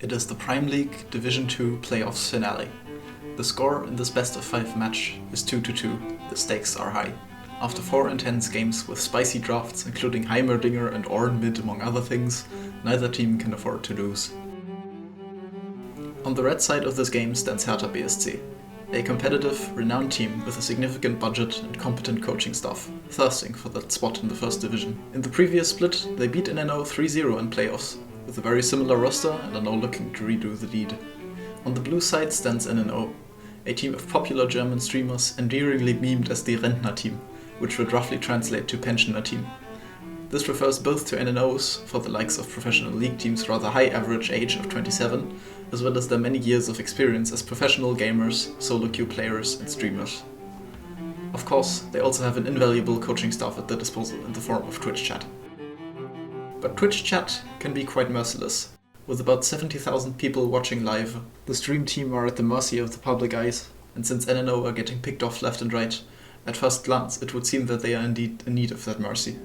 It is the Prime League Division 2 playoffs finale. The score in this best of 5 match is 2-2. The stakes are high. After 4 intense games with spicy drafts including Heimerdinger and Orn mid among other things, neither team can afford to lose. On the red side of this game stands Herta BSC, a competitive, renowned team with a significant budget and competent coaching staff, thirsting for that spot in the first division. In the previous split, they beat NNO 3-0 in playoffs, with a very similar roster and are now looking to redo the lead. On the blue side stands NNO, a team of popular German streamers endearingly memed as the Rentner team, which would roughly translate to pensioner team. This refers both to NNOs, for the likes of professional league teams' rather high average age of 27, as well as their many years of experience as professional gamers, solo queue players and streamers. Of course, they also have an invaluable coaching staff at their disposal in the form of Twitch chat. But Twitch chat can be quite merciless. With about 70,000 people watching live, the stream team are at the mercy of the public eyes, and since NNO are getting picked off left and right, at first glance it would seem that they are indeed in need of that mercy.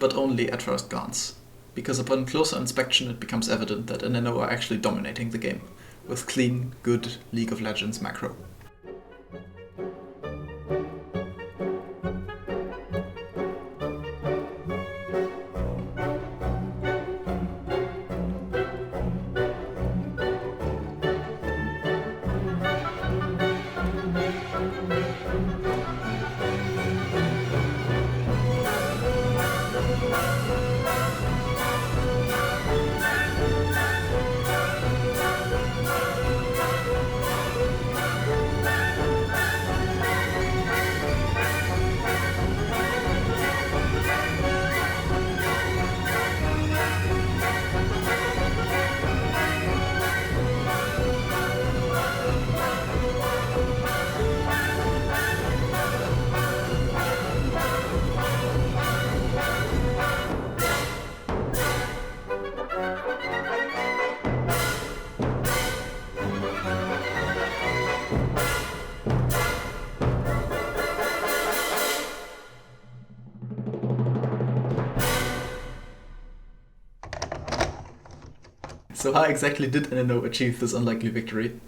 But only at first glance, because upon closer inspection it becomes evident that NNO are actually dominating the game, with clean, good League of Legends macro. So how exactly did NNO achieve this unlikely victory?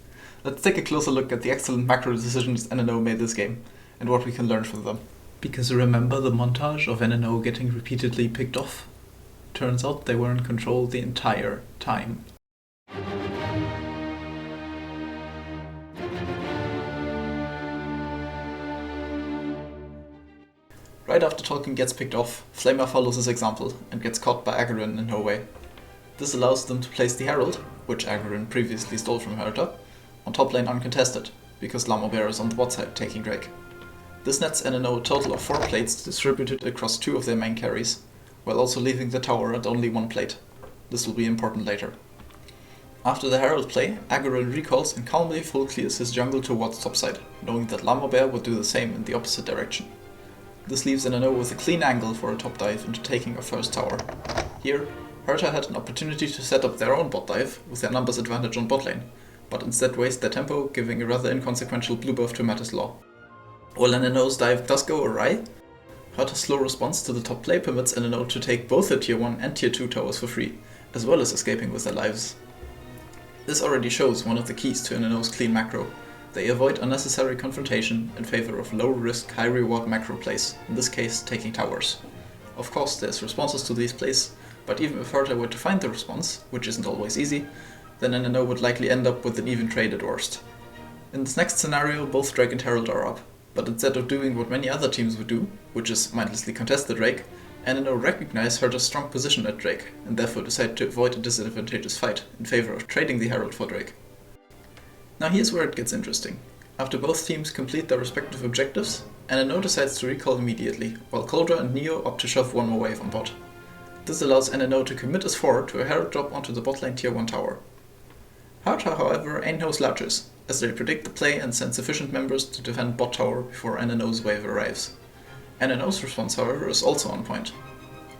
Let's take a closer look at the excellent macro decisions NNO made this game, and what we can learn from them. Because remember the montage of NNO getting repeatedly picked off? Turns out they were in control the entire time. Right after Tolkien gets picked off, Flamer follows his example and gets caught by Agarin in Norway. This allows them to place the Herald, which Agarin previously stole from Herta, on top lane uncontested, because Lamobert is on the bot side taking Drake. This nets NNO a total of 4 plates distributed across 2 of their main carries, while also leaving the tower at only 1 plate. This will be important later. After the Herald play, Agarin recalls and calmly full clears his jungle towards topside, knowing that Lamobert would do the same in the opposite direction. This leaves NNO with a clean angle for a top dive into taking a first tower. Here, Herta had an opportunity to set up their own bot dive with their numbers advantage on bot lane, but instead waste their tempo, giving a rather inconsequential blue buff to Mattis Law. While NNO's dive does go awry, Herta's slow response to the top play permits NNO to take both the tier 1 and tier 2 towers for free, as well as escaping with their lives. This already shows one of the keys to NNO's clean macro. They avoid unnecessary confrontation in favor of low risk, high reward macro plays, in this case taking towers. Of course there's responses to these plays, but even if Herta were to find the response, which isn't always easy, then NNO would likely end up with an even trade at worst. In this next scenario, both Drake and Herald are up, but instead of doing what many other teams would do, which is mindlessly contest the Drake, NNO recognize Herta's strong position at Drake, and therefore decide to avoid a disadvantageous fight in favor of trading the Herald for Drake. Now here's where it gets interesting. After both teams complete their respective objectives, NNO decides to recall immediately, while Coldra and Neo opt to shove one more wave on bot. This allows NNO to commit as forward to a Herald drop onto the bot lane tier 1 tower. Herta, however, ain't no slouches, as they predict the play and send sufficient members to defend bot tower before NNO's wave arrives. NNO's response, however, is also on point.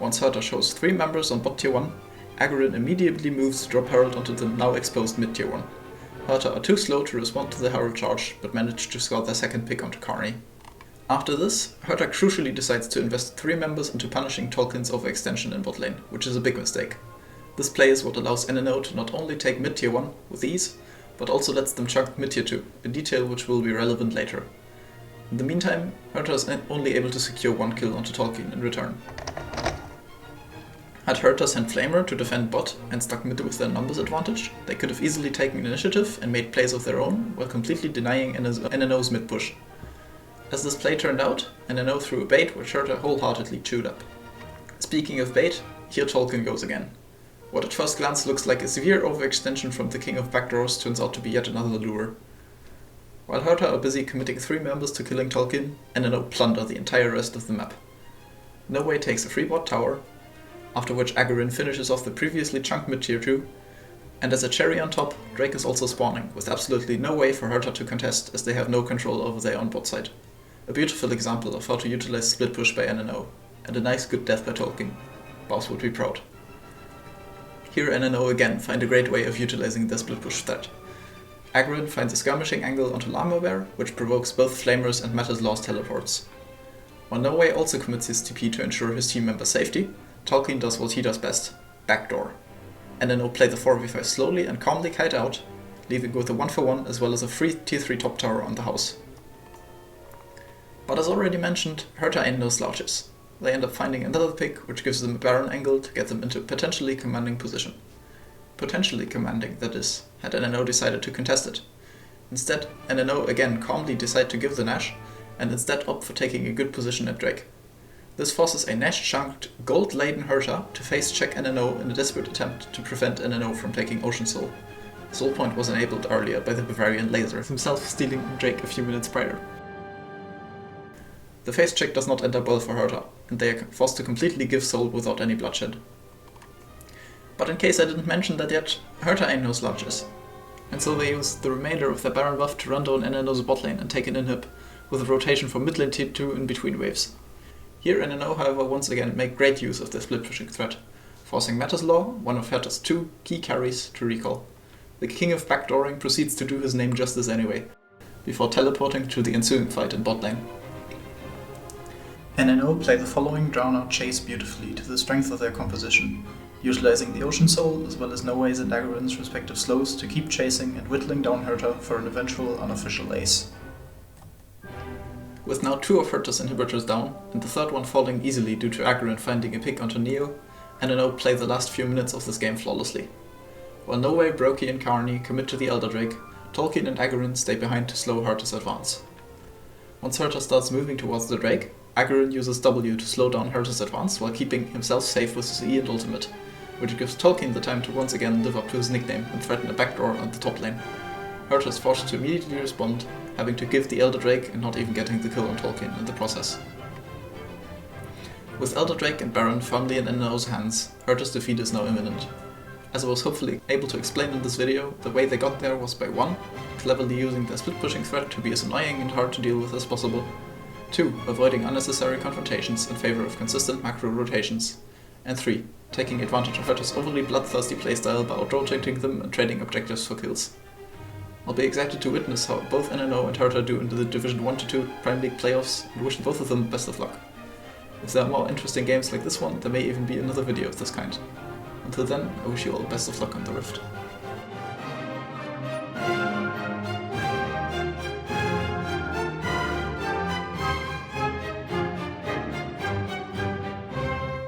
Once Herta shows 3 members on bot tier 1, Agarin immediately moves to drop Herald onto the now exposed mid-tier 1. Herta are too slow to respond to the Herald charge, but manage to score their second pick onto Carney. After this, Herta crucially decides to invest 3 members into punishing Tolkien's overextension in bot lane, which is a big mistake. This play is what allows NNO to not only take mid-tier 1 with ease, but also lets them chunk mid-tier 2, a detail which will be relevant later. In the meantime, Herta is only able to secure 1 kill onto Tolkien in return. Had Herta sent Flamer to defend bot and stuck mid with their numbers advantage, they could have easily taken initiative and made plays of their own while completely denying NNO's mid push. As this play turned out, NNO threw a bait which Herta wholeheartedly chewed up. Speaking of bait, here Tolkien goes again. What at first glance looks like a severe overextension from the King of Backdoors turns out to be yet another lure. While Herta are busy committing 3 members to killing Tolkien, NNO plunder the entire rest of the map. No Way takes a free bot tower, after which Agarin finishes off the previously chunked mid-tier 2, and as a cherry on top, Drake is also spawning, with absolutely no way for Herta to contest as they have no control over their own bot side. A beautiful example of how to utilize split push by NNO, and a nice good death by Tolkien. Boss would be proud. Here NNO again find a great way of utilizing their split push threat. Agarin finds a skirmishing angle onto Llama Bear, which provokes both Flamers and Matters Law's teleports. While No Way also commits his TP to ensure his team member's safety, Tolkien does what he does best, backdoor. NNO play the 4v5 slowly and calmly kite out, leaving with a 1-for-1 as well as a free tier 3 top tower on the house. But as already mentioned, Herta ain't no slouches. They end up finding another pick which gives them a Baron angle to get them into a potentially commanding position. Potentially commanding, that is, had NNO decided to contest it. Instead, NNO again calmly decide to give the Nash, and instead opt for taking a good position at Drake. This forces a Nash-chunked, gold-laden Herta to face-check NNO in a desperate attempt to prevent NNO from taking Ocean Soul. Soul Point was enabled earlier by the Bavarian Laser, himself stealing Drake a few minutes prior. The face-check does not end up well for Herta, and they are forced to completely give Soul without any bloodshed. But in case I didn't mention that yet, Herta ain't no slouches. And so they use the remainder of their Baron buff to run down NNO's bot lane and take an inhib, with a rotation for mid lane tier 2 in between waves. Here NNO, however, once again make great use of their split pushing threat, forcing Matters Law, one of Herta's 2 key carries, to recall. The King of Backdooring proceeds to do his name justice anyway, before teleporting to the ensuing fight in bot lane. NNO play the following drawn-out chase beautifully to the strength of their composition, utilizing the Ocean Soul as well as No Way's and Agarin's respective slows to keep chasing and whittling down Herta for an eventual unofficial ace. With now 2 of Herta's inhibitors down, and the third one falling easily due to Agarin finding a pick onto Neo, NNO play the last few minutes of this game flawlessly. While No Way, Brokey and Carney commit to the Elder Drake, Tolkien and Agarin stay behind to slow Herta's advance. Once Herta starts moving towards the Drake, Agarin uses W to slow down Herta's advance while keeping himself safe with his E and ultimate, which gives Tolkien the time to once again live up to his nickname and threaten a backdoor on the top lane. Herta is forced to immediately respond, having to give the Elder Drake and not even getting the kill on Tolkien in the process. With Elder Drake and Baron firmly in NNO's hands, Herta's defeat is now imminent. As I was hopefully able to explain in this video, the way they got there was by 1. Cleverly using their split pushing threat to be as annoying and hard to deal with as possible, 2. Avoiding unnecessary confrontations in favor of consistent macro rotations, and 3. Taking advantage of Herta's overly bloodthirsty playstyle by out-rotating them and trading objectives for kills. I'll be excited to witness how both NNO and Herta do into the Division 1-2 Prime League playoffs and wish both of them best of luck. If there are more interesting games like this one, there may even be another video of this kind. Until then, I wish you all best of luck on the Rift.